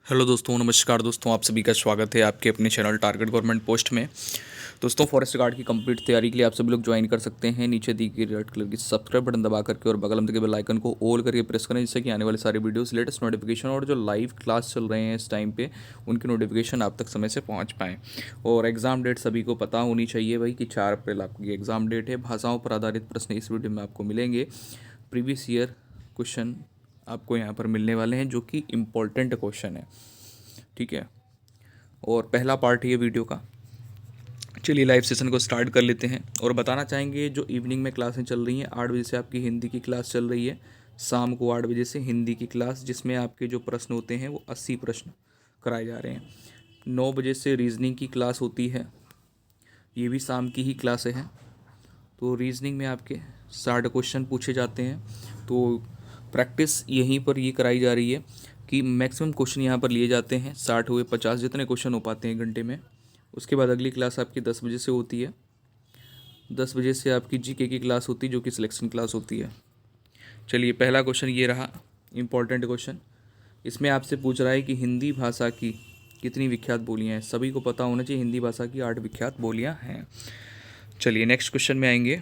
Hello दोस्तों, नमस्कार दोस्तों। आप सभी का स्वागत है आपके अपने चैनल टारगेट गवर्नमेंट पोस्ट में। दोस्तों, फॉरेस्ट गार्ड की कंप्लीट तैयारी के लिए आप सभी लोग ज्वाइन कर सकते हैं। नीचे दी गई रेड कलर की सब्सक्राइब बटन दबा करके और बगल में दिखे बेल आइकन को ऑल करके प्रेस करें, जिससे कि आने वाले सारे वीडियोस लेटेस्ट नोटिफिकेशन और जो लाइव क्लास चल रहे हैं इस टाइम पे उनकी नोटिफिकेशन आप तक समय से पहुँच पाएँ। और एग्ज़ाम डेट सभी को पता होनी चाहिए भाई कि 4 अप्रैल आपकी एग्ज़ाम डेट है। भाषाओं पर आधारित प्रश्न इस वीडियो में आपको मिलेंगे। प्रीवियस ईयर क्वेश्चन आपको यहाँ पर मिलने वाले हैं, जो कि इम्पोर्टेंट क्वेश्चन है। ठीक है, और पहला पार्ट है ये वीडियो का। चलिए लाइव सेशन को स्टार्ट कर लेते हैं और बताना चाहेंगे जो इवनिंग में क्लासें चल रही हैं, 8 बजे से आपकी हिंदी की क्लास चल रही है। शाम को 8 बजे से हिंदी की क्लास, जिसमें आपके जो प्रश्न होते हैं वो 80 प्रश्न कराए जा रहे हैं। 9 बजे से रीजनिंग की क्लास होती है, ये भी शाम की ही क्लासें हैं। तो रीजनिंग में आपके 60 क्वेश्चन पूछे जाते हैं। तो प्रैक्टिस यहीं पर ये कराई जा रही है कि मैक्सिमम क्वेश्चन यहाँ पर लिए जाते हैं। 60 हुए 50, जितने क्वेश्चन हो पाते हैं घंटे में। उसके बाद अगली क्लास आपकी 10 बजे से होती है। 10 बजे से आपकी जीके की क्लास होती है, जो कि सिलेक्शन क्लास होती है। चलिए, पहला क्वेश्चन ये रहा, इम्पॉर्टेंट क्वेश्चन। इसमें आपसे पूछ रहा है कि हिंदी भाषा की कितनी विख्यात बोलियाँ हैं। सभी को पता होना चाहिए हिंदी भाषा की 8 विख्यात बोलियाँ हैं। चलिए नेक्स्ट क्वेश्चन में आएंगे।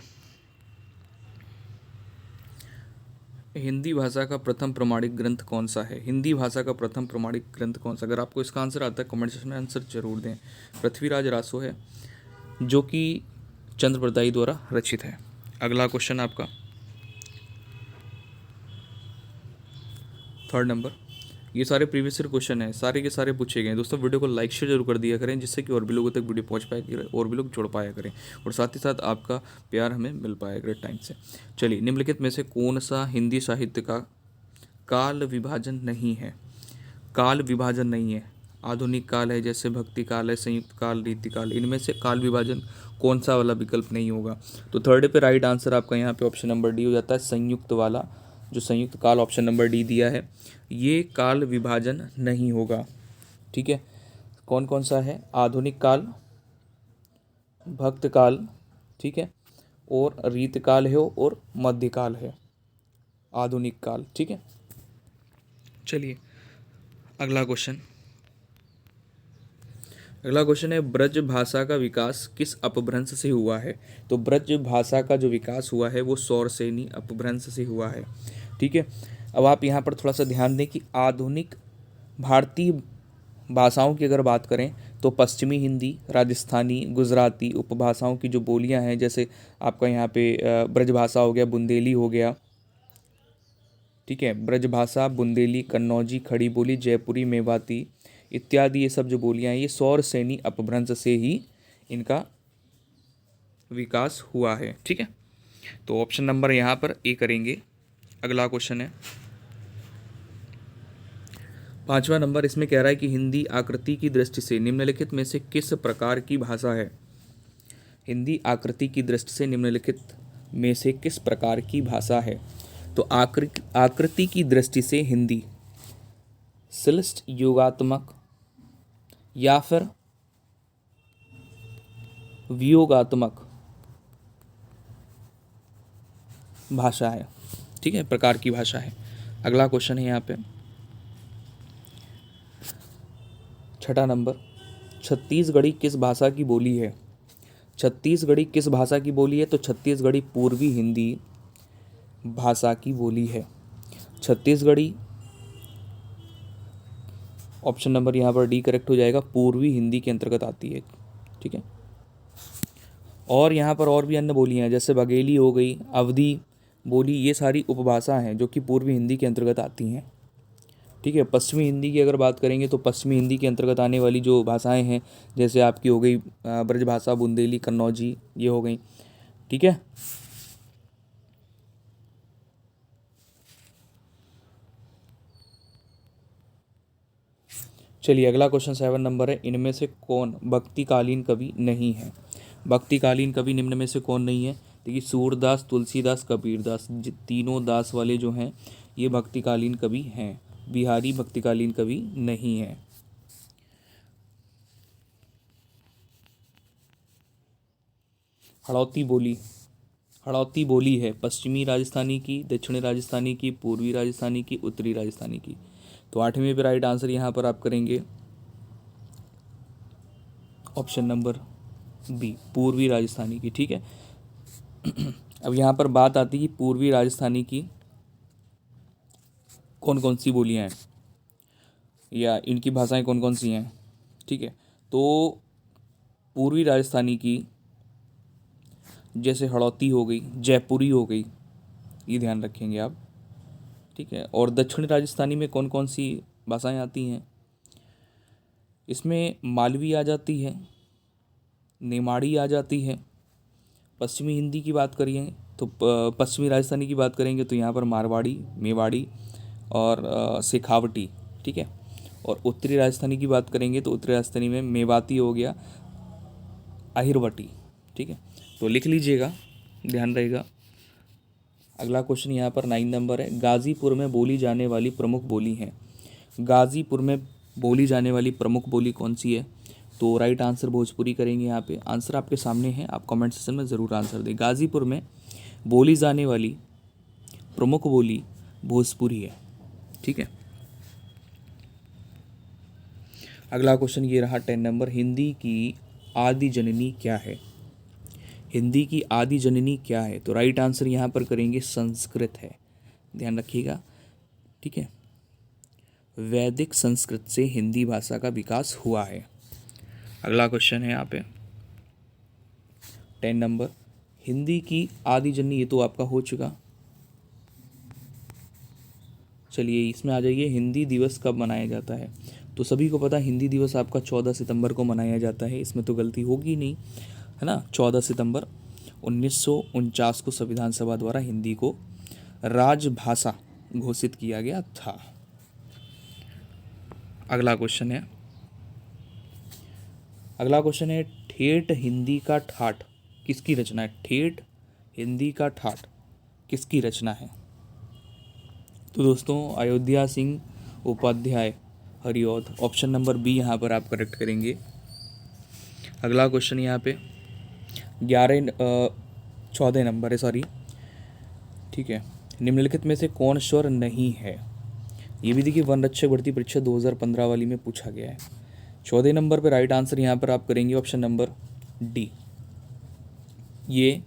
हिंदी भाषा का प्रथम प्रमाणिक ग्रंथ कौन सा है? हिंदी भाषा का प्रथम प्रमाणिक ग्रंथ कौन सा? अगर आपको इसका आंसर आता है कमेंट सेक्शन में आंसर जरूर दें। पृथ्वीराज रासो है, जो कि चंद्रप्रदाई द्वारा रचित है। अगला क्वेश्चन आपका थर्ड नंबर। ये सारे प्रीवियस ईयर क्वेश्चन हैं, सारे के सारे पूछे गए हैं। दोस्तों, वीडियो को लाइक शेयर जरूर कर दिया करें, जिससे कि और भी लोगों तक वीडियो पहुंच पाए और भी लोग जुड़ पाया करें, और साथ ही साथ आपका प्यार हमें मिल पाया करे टाइम से। चलिए, निम्नलिखित में से कौन सा हिंदी साहित्य का काल विभाजन नहीं है? काल विभाजन नहीं है। आधुनिक काल है, जैसे भक्ति काल है, संयुक्त काल, रीति काल, इनमें से काल विभाजन कौन सा वाला विकल्प नहीं होगा? तो थर्ड पे राइट आंसर आपका यहाँ पे ऑप्शन नंबर डी हो जाता है, संयुक्त वाला। जो संयुक्त काल ऑप्शन नंबर डी दिया है, ये काल विभाजन नहीं होगा। ठीक है, कौन कौन सा है? आधुनिक काल, भक्त काल, ठीक है, और रीत काल है और मध्यकाल है। आधुनिक काल, ठीक है। चलिए अगला क्वेश्चन। अगला क्वेश्चन है, ब्रज भाषा का विकास किस अपभ्रंश से हुआ है? तो ब्रज भाषा का जो विकास हुआ है वो सौरसेनी अपभ्रंश से हुआ है। ठीक है, अब आप यहाँ पर थोड़ा सा ध्यान दें कि आधुनिक भारतीय भाषाओं की अगर बात करें तो पश्चिमी हिंदी, राजस्थानी, गुजराती उपभाषाओं की जो बोलियां हैं, जैसे आपका यहाँ पे ब्रज भाषा हो गया, बुंदेली हो गया, ठीक है, ब्रजभाषा, बुंदेली, कन्नौजी, खड़ी बोली, जयपुरी, मेवाती इत्यादि, ये सब जो बोलियां हैं ये सौरसेनी अपभ्रंश से ही इनका विकास हुआ है। ठीक है, तो ऑप्शन नंबर यहाँ पर ए करेंगे। अगला क्वेश्चन है 5वां नंबर। इसमें कह रहा है कि हिंदी आकृति की दृष्टि से निम्नलिखित में से किस प्रकार की भाषा है? हिंदी आकृति की दृष्टि से निम्नलिखित में से किस प्रकार की भाषा है? तो आकृति की दृष्टि से हिंदी श्लिष्ट योगात्मक या फिर वियोगात्मक भाषा है। ठीक है, प्रकार की भाषा है। अगला क्वेश्चन है यहाँ पे 6ठा नंबर। छत्तीसगढ़ी किस भाषा की बोली है? छत्तीसगढ़ी किस भाषा की बोली है? तो छत्तीसगढ़ी पूर्वी हिंदी भाषा की बोली है। छत्तीसगढ़ी ऑप्शन नंबर यहाँ पर डी करेक्ट हो जाएगा, पूर्वी हिंदी के अंतर्गत आती है। ठीक है, और यहाँ पर और भी अन्य बोलियाँ हैं, जैसे बघेली हो गई, अवधी बोली, ये सारी उपभाषा हैं जो कि पूर्वी हिंदी के अंतर्गत आती हैं। ठीक है, पश्चिमी हिंदी की अगर बात करेंगे तो पश्चिमी हिंदी के अंतर्गत आने वाली जो भाषाएं हैं, जैसे आपकी हो गई ब्रजभाषा, बुंदेली, कन्नौजी, ये हो गई। ठीक है, चलिए अगला क्वेश्चन 7 नंबर है। इनमें से कौन भक्तिकालीन कवि नहीं है? भक्तिकालीन कवि निम्न में से कौन नहीं है? देखिए, सूरदास, तुलसीदास, कबीरदास, तीनों दास वाले जो हैं ये भक्तिकालीन कवि हैं। बिहारी भक्तिकालीन कवि नहीं है। हड़ौती बोली, हड़ौती बोली है पश्चिमी राजस्थानी की, दक्षिणी राजस्थानी की, पूर्वी राजस्थानी की, उत्तरी राजस्थानी की। तो 8वें पे राइट आंसर यहाँ पर आप करेंगे ऑप्शन नंबर बी, पूर्वी राजस्थानी की। ठीक है, अब यहाँ पर बात आती है पूर्वी राजस्थानी की कौन कौन सी बोलियाँ हैं या इनकी भाषाएं कौन कौन सी हैं। ठीक है, तो पूर्वी राजस्थानी की जैसे हड़ौती हो गई, जयपुरी हो गई, ये ध्यान रखेंगे आप। ठीक है, और दक्षिणी राजस्थानी में कौन कौन सी भाषाएं आती हैं, इसमें मालवी आ जाती है, नेमाड़ी आ जाती है। पश्चिमी हिंदी की बात करिए तो पश्चिमी राजस्थानी की बात करेंगे तो यहाँ पर मारवाड़ी, मेवाड़ी और शेखावटी। ठीक है, और उत्तरी राजस्थानी की बात करेंगे तो उत्तरी राजस्थानी में मेवाती हो गया, अहिरवटी। ठीक है, तो लिख लीजिएगा, ध्यान रहेगा। अगला क्वेश्चन यहाँ पर 9 नंबर है, गाजीपुर में बोली जाने वाली प्रमुख बोली है। गाजीपुर में बोली जाने वाली प्रमुख बोली कौन सी है? तो राइट आंसर भोजपुरी करेंगे। यहाँ पे आंसर आपके सामने है, आप कमेंट सेक्शन में ज़रूर आंसर दें। गाजीपुर में बोली जाने वाली प्रमुख बोली भोजपुरी है। ठीक है, अगला क्वेश्चन ये रहा 10 नंबर, हिंदी की आदि जननी क्या है? हिंदी की आदि जननी क्या है? तो राइट आंसर यहाँ पर करेंगे संस्कृत है, ध्यान रखिएगा। ठीक है, वैदिक संस्कृत से हिंदी भाषा का विकास हुआ है। अगला क्वेश्चन है यहाँ पे 10 नंबर, हिंदी की आदि जननी, ये तो आपका हो चुका। चलिए इसमें आ जाइए, हिंदी दिवस कब मनाया जाता है? तो सभी को पता हिंदी दिवस आपका 14 सितंबर को मनाया जाता है, इसमें तो गलती होगी नहीं, है ना। 14 सितंबर 1949 को संविधान सभा द्वारा हिंदी को राजभाषा घोषित किया गया था। अगला क्वेश्चन है ठेठ हिंदी का ठाठ किसकी रचना है? ठेठ हिंदी का ठाठ किसकी रचना है? तो दोस्तों Ayodhya Singh Upadhyay Hariaudh, option number B यहाँ पर आप करेक्ट करेंगे। अगला क्वेश्चन यहाँ पे 14 नंबर है, सॉरी। ठीक है, निम्नलिखित में से कौन स्वर नहीं है? ये भी देखिए वन रक्षक भर्ती परीक्षा 2015 वाली में पूछा गया है। 14 नंबर पे राइट आंसर यहाँ पर आप करेंगे ऑप्शन नंबर डी, ये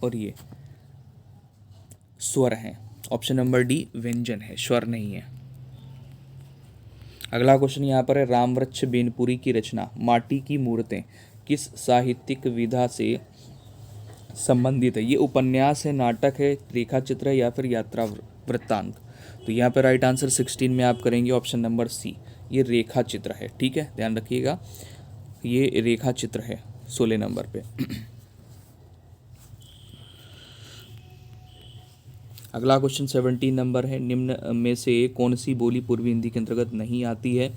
और ये स्वर हैं। ऑप्शन नंबर डी व्यंजन है, स्वर नहीं है। अगला क्वेश्चन यहाँ पर है, रामवृक्ष बेनपुरी की रचना माटी की मूर्तें किस साहित्यिक विधा से संबंधित है? ये उपन्यास है, नाटक है, रेखा चित्र है या फिर यात्रा वृत्तांत? तो यहाँ पर राइट आंसर 16 में आप करेंगे ऑप्शन नंबर सी, ये रेखा चित्र है। ठीक है, ध्यान रखिएगा, ये रेखा चित्र है 16 नंबर पे। अगला क्वेश्चन 17 नंबर है, निम्न में से कौन सी बोली पूर्वी हिंदी के अंतर्गत नहीं आती है?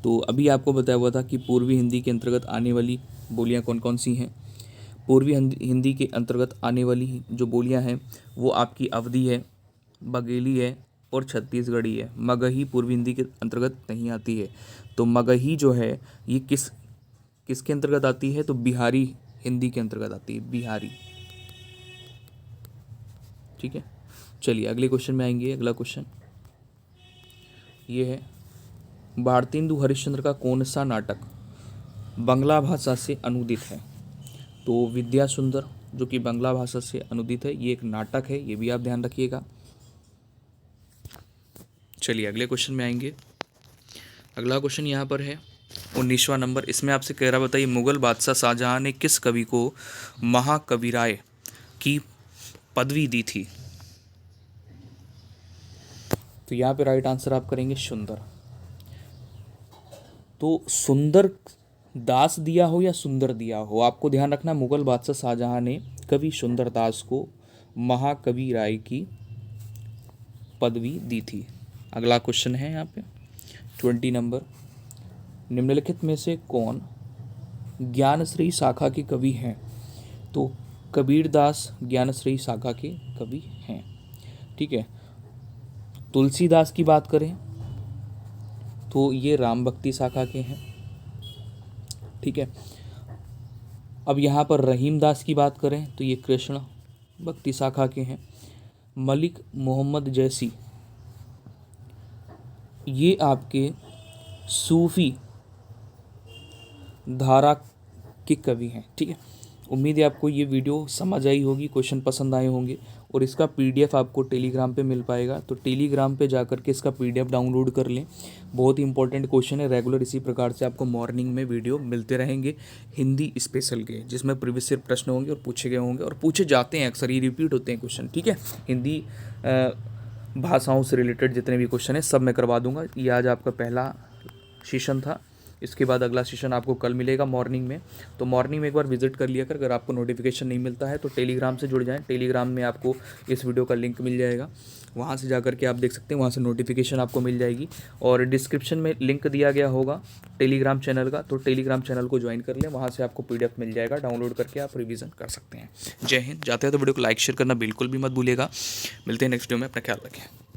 तो अभी आपको बताया हुआ था कि पूर्वी हिंदी के अंतर्गत आने वाली बोलियां कौन कौन सी हैं। पूर्वी हिंदी के अंतर्गत आने वाली जो बोलियां हैं वो आपकी अवधी है, बघेली है और छत्तीसगढ़ी है। मगही पूर्वी हिंदी के अंतर्गत नहीं आती है। तो मगही जो है ये किसके अंतर्गत आती है? तो बिहारी हिंदी के अंतर्गत आती है, बिहारी। ठीक है, चलिए अगले क्वेश्चन में आएंगे। अगला क्वेश्चन ये है, भारतेंदु हरिश्चंद्र का कौन सा नाटक बंगला भाषा से अनुदित है? तो विद्या सुंदर जो कि बंगला भाषा से अनुदित है, ये एक नाटक है, ये भी आप ध्यान रखिएगा। चलिए अगले क्वेश्चन में आएंगे। अगला क्वेश्चन यहाँ पर है 19वां नंबर, इसमें आपसे कह रहा, बताइए मुगल बादशाह शाहजहां ने किस कवि को महाकविराय की पदवी दी थी? तो यहाँ पे राइट आंसर आप करेंगे सुंदर। तो सुंदर दास दिया हो या सुंदर दिया हो, आपको ध्यान रखना, मुगल बादशाह शाहजहां ने कवि सुंदर दास को महाकवि राय की पदवी दी थी। अगला क्वेश्चन है यहाँ पे 20 नंबर, निम्नलिखित में से कौन ज्ञानश्री शाखा के कवि हैं? तो कबीरदास ज्ञानश्री शाखा के कवि हैं। ठीक है, तुलसीदास की बात करें तो ये राम भक्ति शाखा के हैं। ठीक है, अब यहाँ पर रहीमदास की बात करें तो ये कृष्ण भक्ति शाखा के हैं। मलिक मोहम्मद जैसी ये आपके सूफी धारा के कवि हैं। ठीक है, उम्मीद है आपको ये वीडियो समझ आई होगी, क्वेश्चन पसंद आए होंगे और इसका पीडीएफ आपको टेलीग्राम पे मिल पाएगा। तो टेलीग्राम पे जाकर के इसका पीडीएफ डाउनलोड कर लें। बहुत ही इंपॉर्टेंट क्वेश्चन है। रेगुलर इसी प्रकार से आपको मॉर्निंग में वीडियो मिलते रहेंगे हिंदी स्पेशल के, जिसमें प्रीवियस ईयर प्रश्न होंगे और पूछे गए होंगे और पूछे जाते हैं, अक्सर ये रिपीट होते हैं क्वेश्चन। ठीक है, हिंदी भाषाओं से रिलेटेड जितने भी क्वेश्चन हैं सब मैं करवा दूंगा। ये आज आपका पहला सेशन था। इसके बाद अगला सेशन आपको कल मिलेगा मॉर्निंग में। तो मॉर्निंग में एक बार विजिट कर लिया कर। अगर आपको नोटिफिकेशन नहीं मिलता है तो टेलीग्राम से जुड़ जाएं। टेलीग्राम में आपको इस वीडियो का लिंक मिल जाएगा, वहाँ से जाकर के आप देख सकते हैं, वहाँ से नोटिफिकेशन आपको मिल जाएगी। और डिस्क्रिप्शन में लिंक दिया गया होगा टेलीग्राम चैनल का, तो टेलीग्राम चैनल को ज्वाइन कर लें। वहाँ से आपको पीडीएफ मिल जाएगा, डाउनलोड करके आप रिवीजन कर सकते हैं। जय हिंद। जाते हैं तो वीडियो को लाइक शेयर करना बिल्कुल भी मत भूलिएगा। मिलते हैं नेक्स्ट वीडियो में, अपना ख्याल रखें।